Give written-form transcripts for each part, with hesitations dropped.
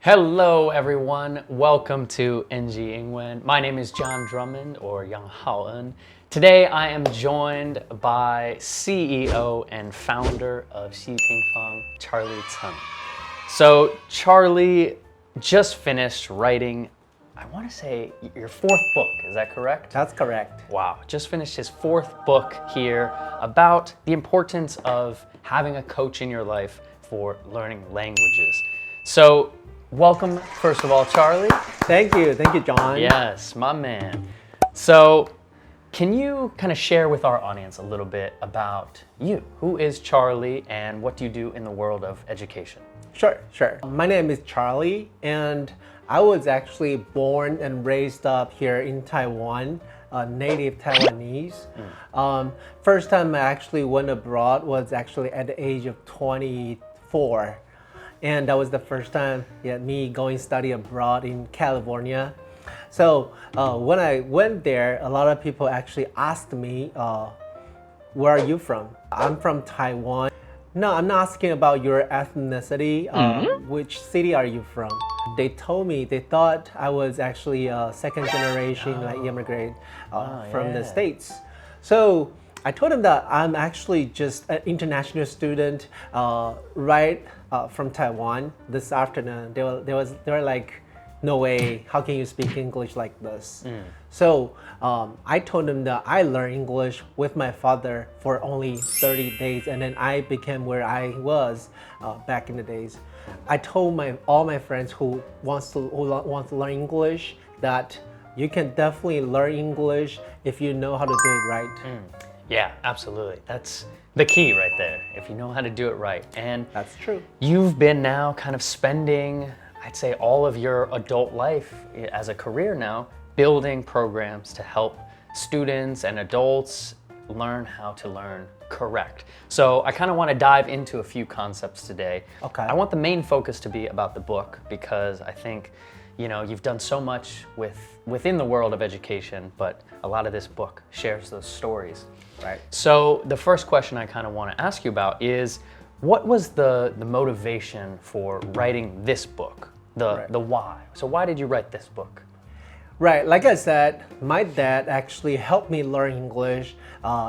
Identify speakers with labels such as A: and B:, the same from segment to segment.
A: Hello everyone, welcome to NG 英文. My name is John Drummond or Yang Haoen. Today I am joined by CEO and founder of 希平方, Charlie Tseng. So Charlie just finished writing, I want to say your fourth book, is that correct?
B: That's correct.
A: Wow, just finished his fourth book here about the importance of having a coach in your life for learning languages. So welcome, first of all, Charlie.
B: Thank you, John.
A: Yes, my man. So, can you kind of share with our audience a little bit about you? Who is Charlie and what do you do in the world of education?
B: Sure. My name is Charlie, and I was actually born and raised up here in Taiwan, native Taiwanese. First time I actually went abroad was actually at the age of 24. And that was the first time me going study abroad in California. So when I went there, a lot of people actually asked me, where are you from? I'm from Taiwan. No, I'm not asking about your ethnicity. Which city are you from? They told me they thought I was actually a second generation immigrant from the States. So I told them that I'm actually just an international student from Taiwan this afternoon. They were like, no way, how can you speak English like this? So I told them that I learned English with my father for only 30 days, and then I became where I was back in the days. I told all my friends who want to learn English that you can definitely learn English if you know how to do it right.
A: Yeah, absolutely. That's the key right there, if you know how to do it right. And
B: that's true.
A: You've been now kind of spending, I'd say, all of your adult life as a career now, building programs to help students and adults learn how to learn correct. So I kind of want to dive into a few concepts today.
B: Okay.
A: I want the main focus to be about the book because I think you've done so much within the world of education, but a lot of this book shares those stories.
B: Right.
A: So the first question I kind of want to ask you about is, what was the motivation for writing this book? The why. So why did you write this book?
B: Right, like I said, my dad actually helped me learn English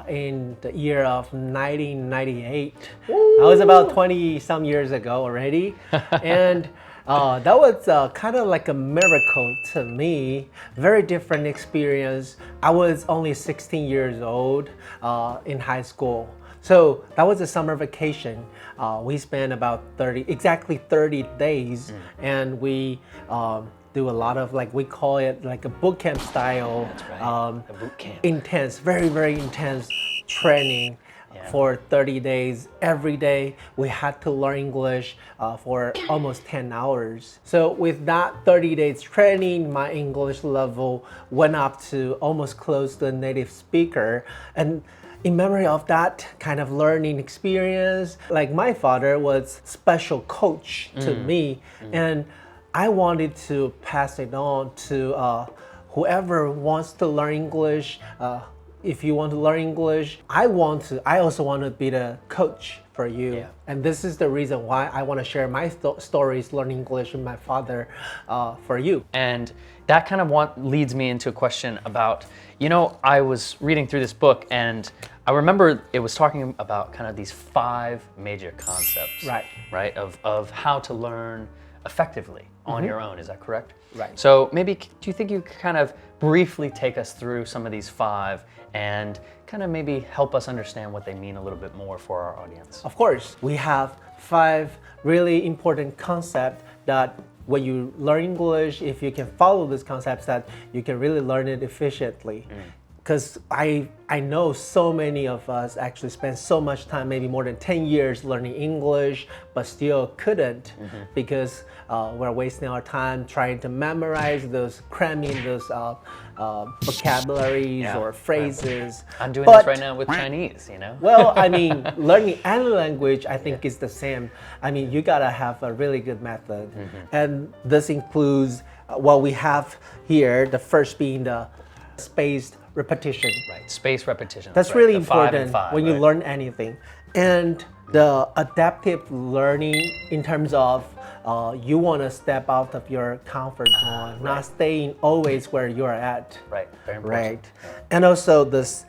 B: in the year of 1998.
A: Ooh.
B: I was about 20 some years ago already. And that was kind of like a miracle to me. Very different experience. I was only 16 years old in high school. So that was a summer vacation. We spent about exactly 30 days, and we do a lot of, like, we call it like a boot camp style.
A: That's right. A boot camp.
B: Intense, very, very intense training. For 30 days, every day we had to learn English for almost 10 hours. So with that 30 days training, my English level went up to almost close to a native speaker. And in memory of that kind of learning experience, like, my father was special coach to me, and I wanted to pass it on to whoever wants to learn English. If you want to learn English, I also want to be the coach for you.
A: Yeah.
B: And this is the reason why I want to share my stories learning English with my father for you.
A: And that kind of leads me into a question about, I was reading through this book and I remember it was talking about kind of these 5 major concepts. Right? Of how to learn effectively on your own. Is that correct?
B: Right.
A: So maybe, do you think you could kind of briefly take us through some of these 5 and kind of maybe help us understand what they mean a little bit more for our audience?
B: Of course. We have 5 really important concepts that when you learn English, if you can follow these concepts, that you can really learn it efficiently. Because I know so many of us actually spend so much time, maybe more than 10 years learning English, but still couldn't because we're wasting our time trying to memorize cramming those vocabularies or phrases.
A: I'm doing this right now with Chinese,
B: Well, I mean, learning any language, I think is the same. I mean, you gotta have a really good method. And this includes what we have here, the first being the spaced repetition.
A: Right, spaced repetition.
B: That's really important when you learn anything. And the adaptive learning in terms of you want to step out of your comfort zone, not staying always where you're at.
A: Right, very important.
B: Right. And also this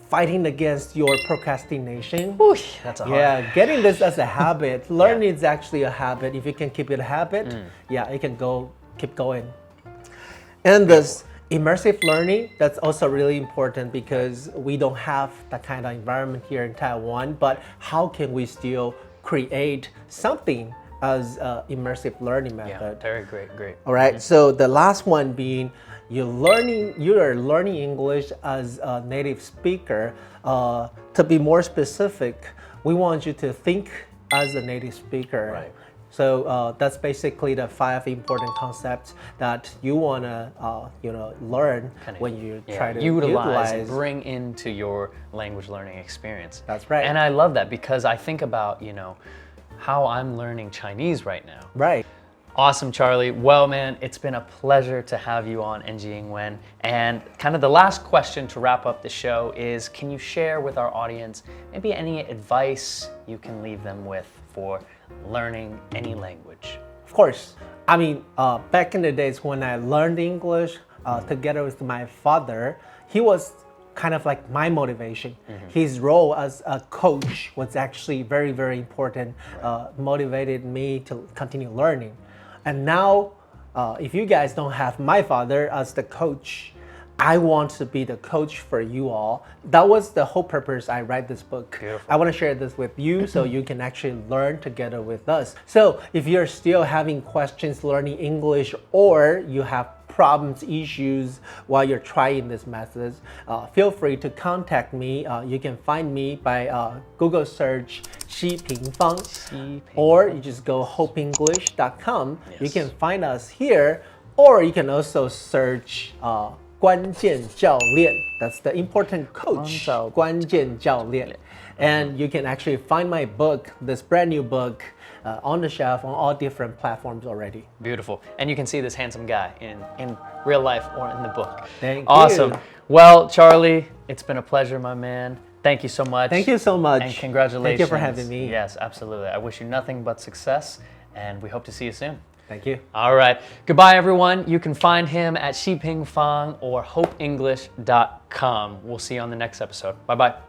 B: fighting against your procrastination.
A: That's a hard.
B: Yeah, getting this as a habit. Learning is actually a habit. If you can keep it a habit, it can keep going. And this immersive learning, that's also really important because we don't have that kind of environment here in Taiwan, but how can we still create something as an immersive learning method?
A: Yeah, very great.
B: All right, so the last one being you are learning English as a native speaker. To be more specific, we want you to think as a native speaker.
A: Right.
B: So that's basically the 5 important concepts that you want to learn when you try to
A: utilize and bring into your language learning experience.
B: That's right.
A: And I love that because I think about, how I'm learning Chinese right now.
B: Right.
A: Awesome, Charlie. Well, man, it's been a pleasure to have you on NG Ingwen. And kind of the last question to wrap up the show is, can you share with our audience maybe any advice you can leave them with for learning any language?
B: Of course. I mean, back in the days when I learned English together with my father, he was kind of like my motivation. His role as a coach was actually very, very important, motivated me to continue learning. And now, if you guys don't have my father as the coach, I want to be the coach for you all. That was the whole purpose I write this book.
A: Beautiful.
B: I want to share this with you so you can actually learn together with us. So if you're still having questions learning English or you have problems, issues while you're trying these methods, feel free to contact me. You can find me by Google search 希平方, or you just go hopeenglish.com. You can find us here, or you can also search 关键教练. That's the important coach. 关键教练. And you can actually find my book, this brand new book, on the shelf on all different platforms already.
A: Beautiful. And you can see this handsome guy in real life or in the book.
B: Thank you.
A: Awesome. Well, Charlie, it's been a pleasure, my man. Thank you so much.
B: Thank you so much.
A: And congratulations.
B: Thank you for having me.
A: Yes, absolutely. I wish you nothing but success, and we hope to see you soon.
B: Thank you.
A: All right. Goodbye, everyone. You can find him at Shipingfang or hopeenglish.com. We'll see you on the next episode. Bye-bye.